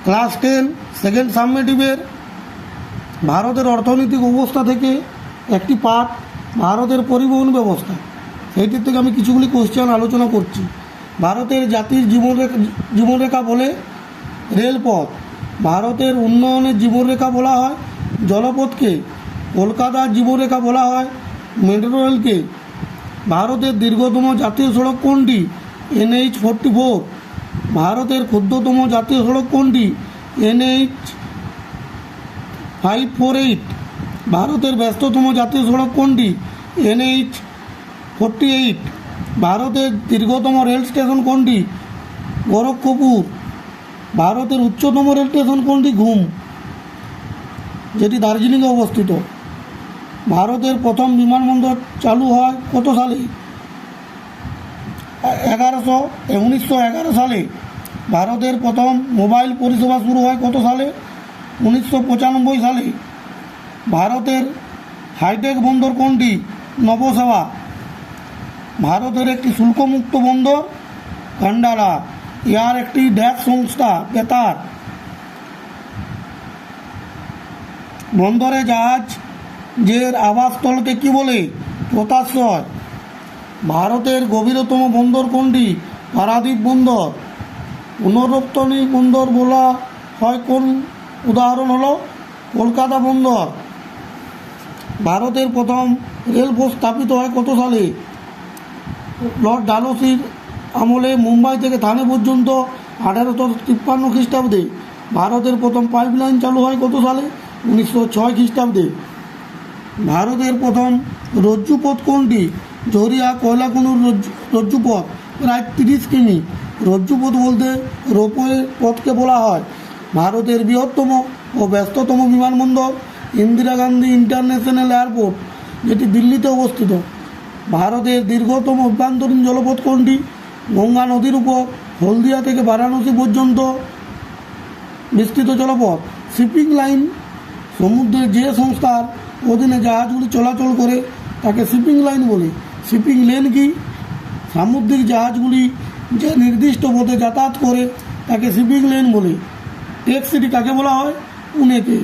Class 10 second সাবমেটিভের ভারতের অর্থনৈতিক অবস্থা থেকে একটি পার্ট ভারতের পরিবহন ব্যবস্থা, সেইটির থেকে আমি কিছুগুলি কোশ্চেন আলোচনা করছি। ভারতের জাতির জীবনরেখা বলে রেলপথ, ভারতের উন্নয়নের জীবনরেখা বলা হয় জলপথকে, কলকাতার জীবনরেখা বলা হয় মেট্রো রেলকে। ভারতের দীর্ঘতম জাতীয় সড়ক কোনটি? NH 44। ভারতের ক্ষুদ্রতম জাতীয় সড়ক কোনটি? NH 548। ভারতের ব্যস্ততম জাতীয় সড়ক কোনটি? NH 48। ভারতের দীর্ঘতম রেল স্টেশন কোনটি? গোরখপুর। ভারতের উচ্চতম রেল স্টেশন কোনটি? ঘুম, যেটি দার্জিলিংয়ে অবস্থিত। ভারতের প্রথম বিমানবন্দর চালু হয় কত সালে? 1911 সালে। ভারতের প্রথম মোবাইল পরিষেবা শুরু হয় কত সালে? 1995 সালে। ভারতের হাইটেক বন্দর কোনটি? নবসেবা। ভারতের একটি শুল্কমুক্ত বন্দর কান্ডালা। ইহার একটি ড্যাশ সংস্থা বেতার। বন্দরে জাহাজের আবাসস্থলকে কী বলে? পোতাশ্রয়। ভারতের গভীরতম বন্দর কোনটি? পারাদ্বীপ বন্দর। পুনরুত্থানী বন্দর বলা হয় কোন উদাহরণ হলো কলকাতা বন্দর। ভারতের প্রথম রেলপথ স্থাপিত হয় কত সালে? লর্ড ডালহৌসির আমলে মুম্বাই থেকে থানে পর্যন্ত 1853 খ্রিস্টাব্দে। ভারতের প্রথম পাইপলাইন চালু হয় কত সালে? 1906 খ্রিস্টাব্দে। ভারতের প্রথম রজ্জুপথ কোনটি? জরিয়া কয়লাখনির রজ্জুপথ, প্রায় 30 কিমি। রজ্জুপথ বলতে রোপওয়ে পথকে বলা হয়। ভারতের বৃহত্তম ও ব্যস্ততম বিমানবন্দর ইন্দিরা গান্ধী ইন্টারন্যাশনাল এয়ারপোর্ট, যেটি দিল্লিতে অবস্থিত। ভারতের দীর্ঘতম অভ্যন্তরীণ জলপথ কোনটি? গঙ্গা নদীর উপর হলদিয়া থেকে বারাণসী পর্যন্ত বিস্তৃত জলপথ। শিপিং লাইন, সমুদ্রে যে সংস্থার অধীনে জাহাজগুলি চলাচল করে তাকে শিপিং লাইন বলে। শিপিং লেন কি? সামুদ্রিক জাহাজগুলি যে নির্দিষ্ট পথে যাতায়াত করে তাকে শিপিং লেন বলে। টেক সিটি কাকে বলা হয়? পুনেকে।